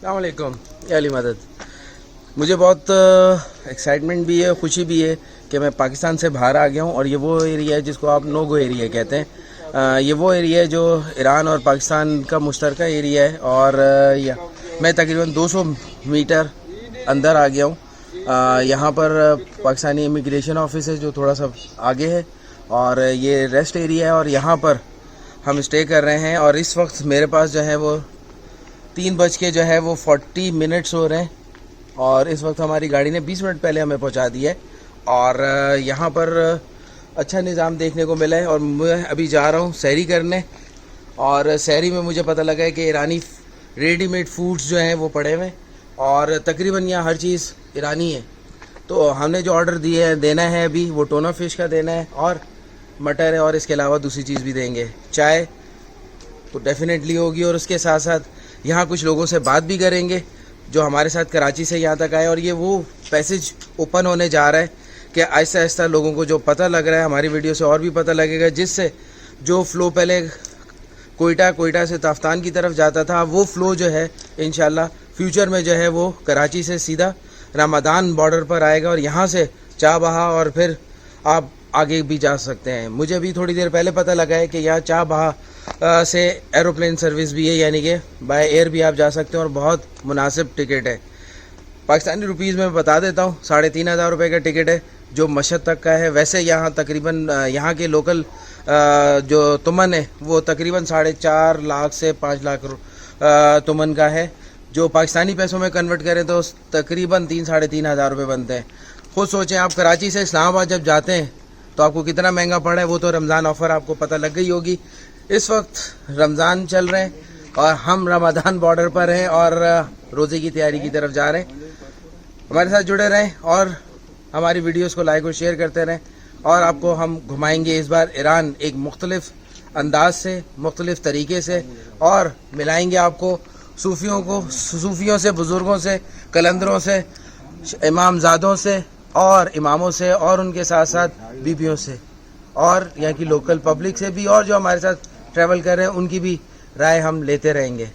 अस्सलामुअलैकुम या अली मदद। मुझे बहुत एक्साइटमेंट भी है, खुशी भी है कि मैं पाकिस्तान से बाहर आ गया हूँ और ये वो एरिया है जिसको आप नो गो एरिया कहते हैं। ये वो एरिया है जो ईरान और पाकिस्तान का मुश्तरका एरिया है और मैं तकरीबन 200 मीटर अंदर आ गया हूँ। यहाँ पर पाकिस्तानी इमिग्रेशन ऑफिस है जो थोड़ा सा आगे है और ये रेस्ट एरिया है और यहाँ पर हम स्टे कर रहे हैं। और इस वक्त मेरे पास जो है वो 3 बज के जो है वो 40 मिनट्स हो रहे हैं और इस वक्त हमारी गाड़ी ने 20 मिनट पहले हमें पहुंचा दिया है। और यहाँ पर अच्छा निज़ाम देखने को मिला है और मैं अभी जा रहा हूँ सहरी करने। और सहरी में मुझे पता लगा है कि ईरानी रेडीमेड फूड्स जो हैं वो पड़े हुए हैं और तकरीबन यहाँ हर चीज़ ईरानी है। तो हमने जो ऑर्डर दिए है देना है अभी वो टोना फिश का देना है और मटर है और इसके अलावा दूसरी चीज़ भी देंगे। चाय तो डेफिनेटली होगी और उसके साथ साथ यहाँ कुछ लोगों से बात भी करेंगे जो हमारे साथ कराची से यहाँ तक आए। और ये वो पैसेज ओपन होने जा रहा है कि आहिस्ता आहिस्ता लोगों को जो पता लग रहा है हमारी वीडियो से और भी पता लगेगा, जिससे जो फ़्लो पहले कोयटा से ताफ्तान की तरफ जाता था वो फ़्लो जो है इंशाल्लाह फ्यूचर में जो है वो कराची से सीधा रमदान बॉर्डर पर आएगा और यहाँ से चाबहा और फिर आप आगे भी जा सकते हैं। मुझे अभी थोड़ी देर पहले पता लगा है कि यहाँ चाबहा से एरोप्लेन सर्विस भी है, यानी कि बाय एयर भी आप जा सकते हैं और बहुत मुनासिब टिकट है। पाकिस्तानी रुपीज़ में बता देता हूँ 3,500 रुपये का टिकट है जो मशहद तक का है। वैसे यहाँ तकरीबन यहाँ के लोकल जो तुमन है वो तकरीबन 4.5 लाख से 5 लाख तुमन का है, जो पाकिस्तानी पैसों में कन्वर्ट करें तो तकरीबन 3-3,500 रुपये बनते हैं। खुद सोचें आप कराची से इस्लामाबाद जब जाते हैं तो आपको कितना महंगा पड़ा है। वो तो रमज़ान ऑफ़र आपको पता लग गई होगी। इस वक्त रमज़ान चल रहे हैं और हम रमदान बॉर्डर पर हैं और रोज़े की तैयारी की तरफ जा रहे हैं। हमारे साथ जुड़े रहें और हमारी वीडियोस को लाइक और शेयर करते रहें और आपको हम घुमाएंगे इस बार ईरान एक मुख्तलिफ अंदाज से, मुख्तलिफ तरीके से, और मिलाएंगे आपको सूफियों से, बुज़ुर्गों से, कलंदरों से, इमामज़ादों से और इमामों से और उनके साथ साथ बीबियों से और यहाँ की लोकल पब्लिक से भी, और जो हमारे साथ ट्रैवल कर रहे हैं उनकी भी राय हम लेते रहेंगे।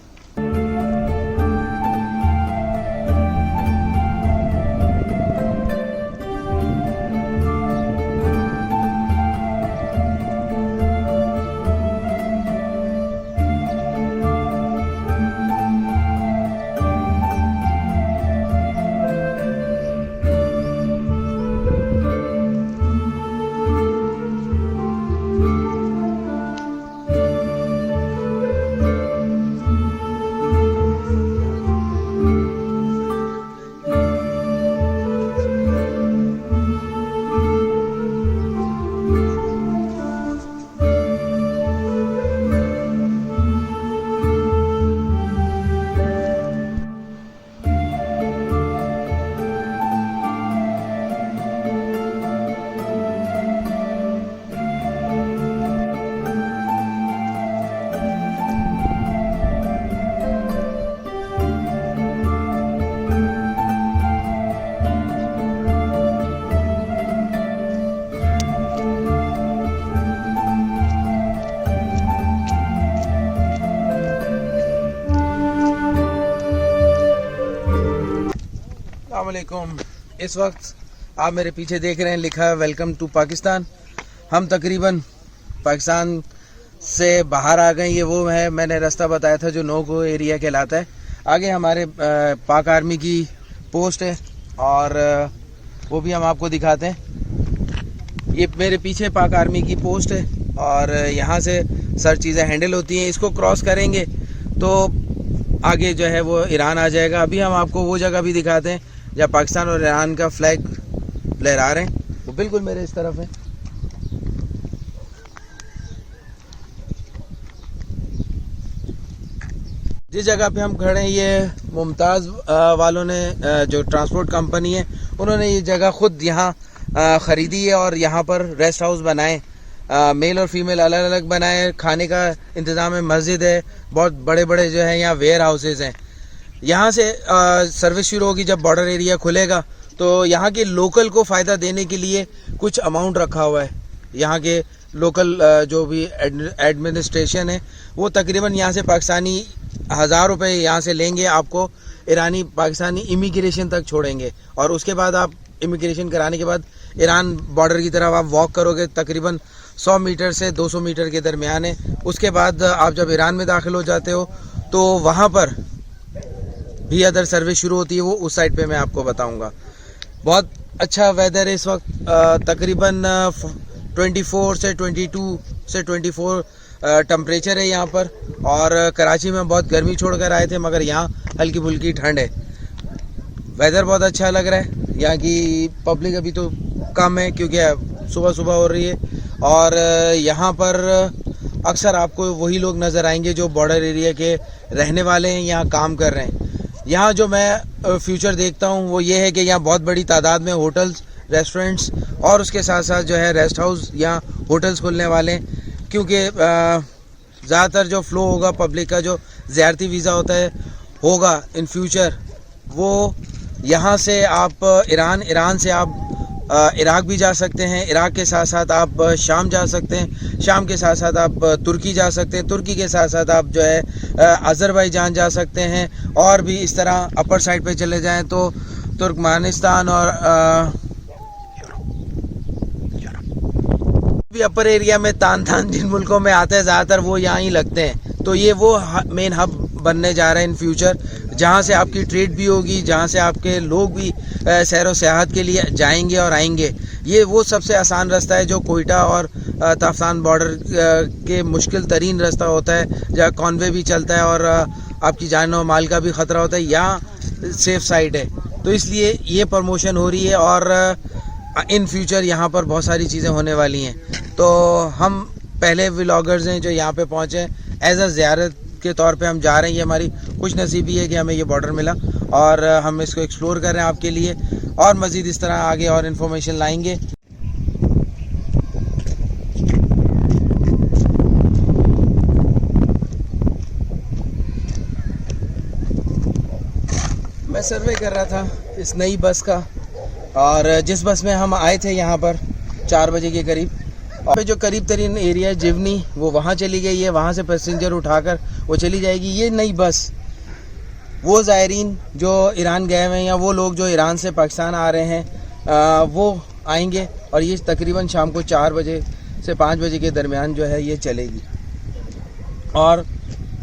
अस्सलामुअलैकुम। इस वक्त आप मेरे पीछे देख रहे हैं लिखा है वेलकम टू पाकिस्तान। हम तकरीबन पाकिस्तान से बाहर आ गए। ये वो है मैंने रास्ता बताया था जो नो गो एरिया कहलाता है। आगे हमारे पाक आर्मी की पोस्ट है और वो भी हम आपको दिखाते हैं। ये मेरे पीछे पाक आर्मी की पोस्ट है और यहाँ से सर चीज़ें हैंडल होती हैं। इसको क्रॉस करेंगे तो आगे जो है वो ईरान आ जाएगा। अभी हम आपको वो जगह भी दिखाते हैं जहाँ पाकिस्तान और ईरान का फ्लैग लहरा रहे हैं, वो बिल्कुल मेरे इस तरफ है। जिस जगह पे हम खड़े हैं ये मुमताज़ वालों ने जो ट्रांसपोर्ट कंपनी है उन्होंने ये जगह खुद यहाँ ख़रीदी है और यहाँ पर रेस्ट हाउस बनाए, मेल और फीमेल अलग अलग बनाए, खाने का इंतज़ाम है, मस्जिद है, बहुत बड़े बड़े जो है यहाँ वेयर हाउसेज हैं। यहाँ से सर्विस शुरू होगी जब बॉर्डर एरिया खुलेगा तो यहाँ के लोकल को फ़ायदा देने के लिए कुछ अमाउंट रखा हुआ है। यहाँ के लोकल जो भी एडमिनिस्ट्रेशन है वो तकरीबन यहाँ से पाकिस्तानी 1000 रुपये यहाँ से लेंगे, आपको ईरानी पाकिस्तानी इमिग्रेशन तक छोड़ेंगे और उसके बाद आप इमिग्रेशन कराने के बाद ईरान बॉर्डर की तरफ आप वॉक करोगे, तकरीबन 100 मीटर से 200 मीटर के दरमियान है। उसके बाद आप जब ईरान में दाखिल हो जाते हो तो वहाँ पर भी अदर सर्विस शुरू होती है, वो उस साइड पे मैं आपको बताऊँगा। बहुत अच्छा वेदर है इस वक्त, तकरीबन 24 से 22 से 24 टेम्परेचर है यहाँ पर। और कराची में बहुत गर्मी छोड़कर आए थे मगर यहाँ हल्की फुल्की ठंड है। वेदर बहुत अच्छा लग रहा है। यहाँ की पब्लिक अभी तो कम है क्योंकि सुबह सुबह हो रही है और यहाँ पर अक्सर आपको वही लोग नज़र आएंगे जो बॉर्डर एरिया के रहने वाले हैं, यहाँ काम कर रहे हैं। यहाँ जो मैं फ्यूचर देखता हूँ वो ये है कि यहाँ बहुत बड़ी तादाद में होटल्स, रेस्टोरेंट्स और उसके साथ साथ जो है रेस्ट हाउस, यहाँ होटल्स खुलने वाले हैं क्योंकि ज़्यादातर जो फ़्लो होगा पब्लिक का, जो ज़ियारती वीज़ा होता है होगा इन फ्यूचर, वो यहाँ से आप ईरान से आप इराक़ भी जा सकते हैं, इराक़ के साथ साथ आप शाम जा सकते हैं, शाम के साथ साथ आप तुर्की जा सकते हैं, तुर्की के साथ साथ आप जो है अज़रबैजान जा सकते हैं और भी इस तरह अपर साइड पे चले जाएं तो तुर्कमेनिस्तान और भी अपर एरिया में तान जिन मुल्कों में आते हैं ज़्यादातर वो यहाँ ही लगते हैं। तो ये वो मेन हब बनने जा रहा है इन फ्यूचर, जहाँ से आपकी ट्रेड भी होगी, जहाँ से आपके लोग भी सैर व सियाहत के लिए जाएंगे और आएंगे। ये वो सबसे आसान रास्ता है जो कोयटा और ताफ्तान बॉर्डर के मुश्किल तरीन रास्ता होता है, जहाँ कॉन्वे भी चलता है और आपकी जान और माल का भी ख़तरा होता है। यहाँ सेफ साइड है तो इसलिए ये प्रमोशन हो रही है और इन फ्यूचर यहाँ पर बहुत सारी चीज़ें होने वाली हैं। तो हम पहले व्लॉगर्स हैं जो यहाँ पे पहुँचे, एज अ ज़ियारत के तौर पे हम जा रहे हैं। ये हमारी खुश नसीबी है कि हमें ये बॉर्डर मिला और हम इसको एक्सप्लोर कर रहे हैं आपके लिए और मज़ीद इस तरह आगे और इन्फॉर्मेशन लाएंगे। मैं सर्वे कर रहा था इस नई बस का और जिस बस में हम आए थे यहाँ पर 4 बजे के करीब, और जो करीब तरीन एरिया है जिवनी वो वहाँ चली गई है, वहाँ से पैसेंजर उठाकर वो चली जाएगी। ये नई बस वो ज़ायरीन जो ईरान गए हुए हैं या वो लोग जो ईरान से पाकिस्तान आ रहे हैं वो आएंगे और ये तकरीबन शाम को 4 बजे से 5 बजे के दरमियान जो है ये चलेगी। और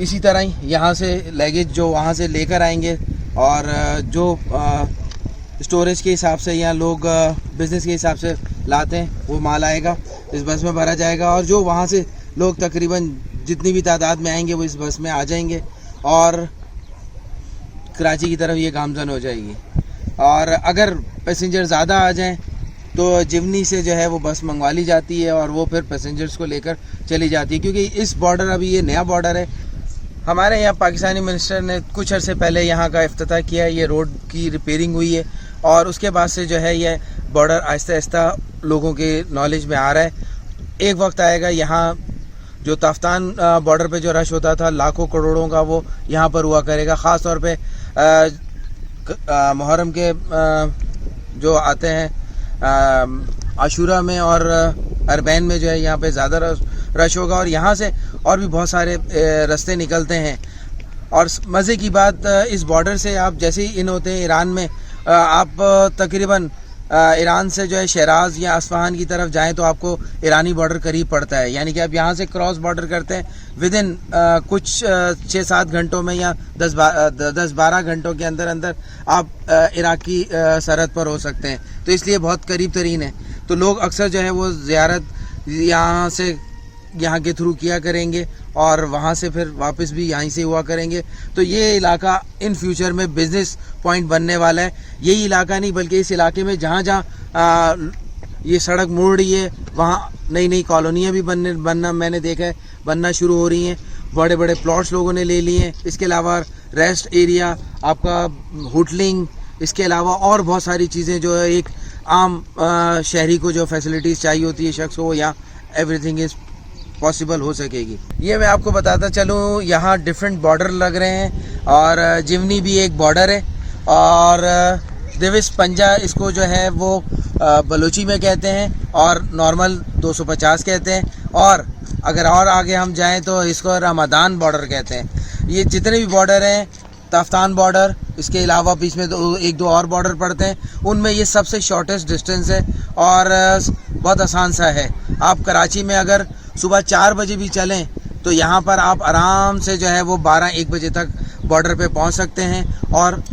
इसी तरह ही यहाँ से लगेज जो वहाँ से लेकर आएंगे और जो स्टोरेज के हिसाब से या लोग बिज़नेस के हिसाब से लाते हैं वो माल आएगा, इस बस में भरा जाएगा और जो वहाँ से लोग तकरीबन जितनी भी तादाद में आएंगे वो इस बस में आ जाएंगे और कराची की तरफ ये गामजन हो जाएगी। और अगर पैसेंजर ज़्यादा आ जाएं तो जिवनी से जो है वो बस मंगवा ली जाती है और वो फिर पैसेंजर्स को लेकर चली जाती है क्योंकि इस बॉर्डर अभी ये नया बॉर्डर है। हमारे यहाँ पाकिस्तानी मिनिस्टर ने कुछ अर्से पहले यहाँ का इफ्तिताह किया है, ये रोड की रिपेयरिंग हुई है और उसके बाद से जो है ये बॉर्डर आहिस्ता आहिस्ता लोगों के नॉलेज में आ रहा है। एक वक्त आएगा यहाँ जो ताफ्तान बॉर्डर पे जो रश होता था लाखों करोड़ों का वो यहाँ पर हुआ करेगा। ख़ास तौर पे मुहर्रम के जो आते हैं आशूरा में और अरबैन में जो है यहाँ पे ज़्यादा रश होगा और यहाँ से और भी बहुत सारे रास्ते निकलते हैं। और मज़े की बात इस बॉर्डर से आप जैसे ही इन होते हैं ईरान में, आप तकरीबन ईरान से जो है शहराज या अस्फहान की तरफ जाएं तो आपको ईरानी बॉर्डर करीब पड़ता है। यानी कि आप यहाँ से क्रॉस बॉर्डर करते हैं विदिन कुछ 6-7 घंटों में या 10-12 घंटों के अंदर अंदर आप इराकी सरहद पर हो सकते हैं। तो इसलिए बहुत करीब तरीन है। तो लोग अक्सर जो है वो ज़ियारत यहाँ के थ्रू किया करेंगे और वहाँ से फिर वापस भी यहीं से हुआ करेंगे। तो ये इलाका इन फ्यूचर में बिज़नेस पॉइंट बनने वाला है। यही इलाका नहीं बल्कि इस इलाके में जहाँ जहाँ ये सड़क मुड़ रही है वहाँ नई नई कॉलोनियाँ भी बनना मैंने देखा है बनना शुरू हो रही हैं बड़े बड़े प्लॉट्स लोगों ने ले लिए हैं। इसके अलावा रेस्ट एरिया, आपका होटलिंग, इसके अलावा और बहुत सारी चीज़ें जो है एक आम शहरी को जो फैसिलिटीज़ चाहिए होती है शख्स को, यहाँ एवरीथिंग इज़ पॉसिबल हो सकेगी। ये मैं आपको बताता चलूँ, यहाँ डिफरेंट बॉर्डर लग रहे हैं और जिवनी भी एक बॉर्डर है और दिविस पंजा इसको जो है वो बलोची में कहते हैं और नॉर्मल 250 कहते हैं, और अगर और आगे हम जाएं तो इसको रमदान बॉर्डर कहते हैं। ये जितने भी बॉर्डर हैं, तफ्तान बॉर्डर, इसके अलावा बीच में एक दो और बॉर्डर पड़ते हैं, उनमें ये सबसे शॉर्टेस्ट डिस्टेंस है और बहुत आसान सा है। आप कराची में अगर सुबह 4 बजे भी चलें तो यहाँ पर आप आराम से जो है वो 12-1 बजे तक बॉर्डर पे पहुँच सकते हैं और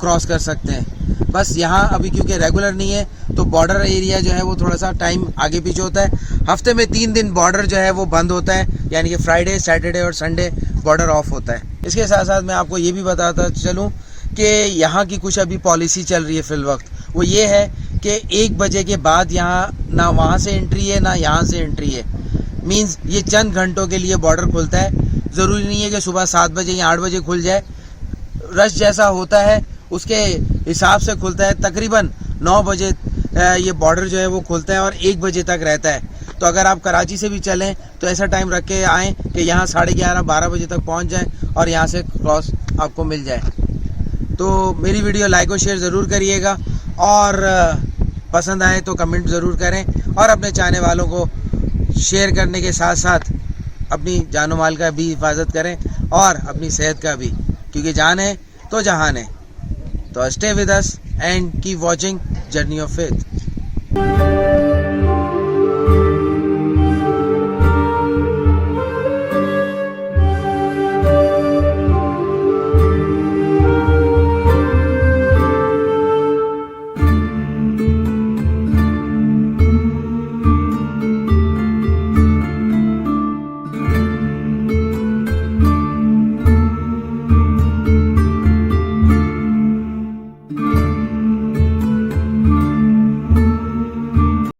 क्रॉस कर सकते हैं। बस यहाँ अभी क्योंकि रेगुलर नहीं है तो बॉर्डर एरिया जो है वो थोड़ा सा टाइम आगे पीछे होता है। हफ्ते में 3 दिन बॉर्डर जो है वो बंद होता है, यानी कि फ्राइडे, सैटरडे और संडे बॉर्डर ऑफ होता है। इसके साथ साथ मैं आपको ये भी बताता चलूँ कि यहाँ की कुछ अभी पॉलिसी चल रही है फिल वक्त, वो ये है कि 1 बजे के बाद यहाँ ना वहाँ से एंट्री है ना यहाँ से एंट्री है। मीन्स ये चंद घंटों के लिए बॉर्डर खुलता है, ज़रूरी नहीं है कि सुबह 7 बजे या 8 बजे खुल जाए। रश जैसा होता है उसके हिसाब से खुलता है। तकरीबन 9 बजे ये बॉर्डर जो है वो खुलता है और 1 बजे तक रहता है। तो अगर आप कराची से भी चलें तो ऐसा टाइम रख के आएँ कि यहाँ 11:30-12 बजे तक पहुँच जाएँ और यहाँ से क्रॉस आपको मिल जाए। तो मेरी वीडियो लाइक और शेयर ज़रूर करिएगा और पसंद आए तो कमेंट ज़रूर करें और अपने चाहने वालों को शेयर करने के साथ साथ अपनी जानो माल का भी हिफाजत करें और अपनी सेहत का भी, क्योंकि जान है तो जहान है। तो stay with us and keep watching journey of faith.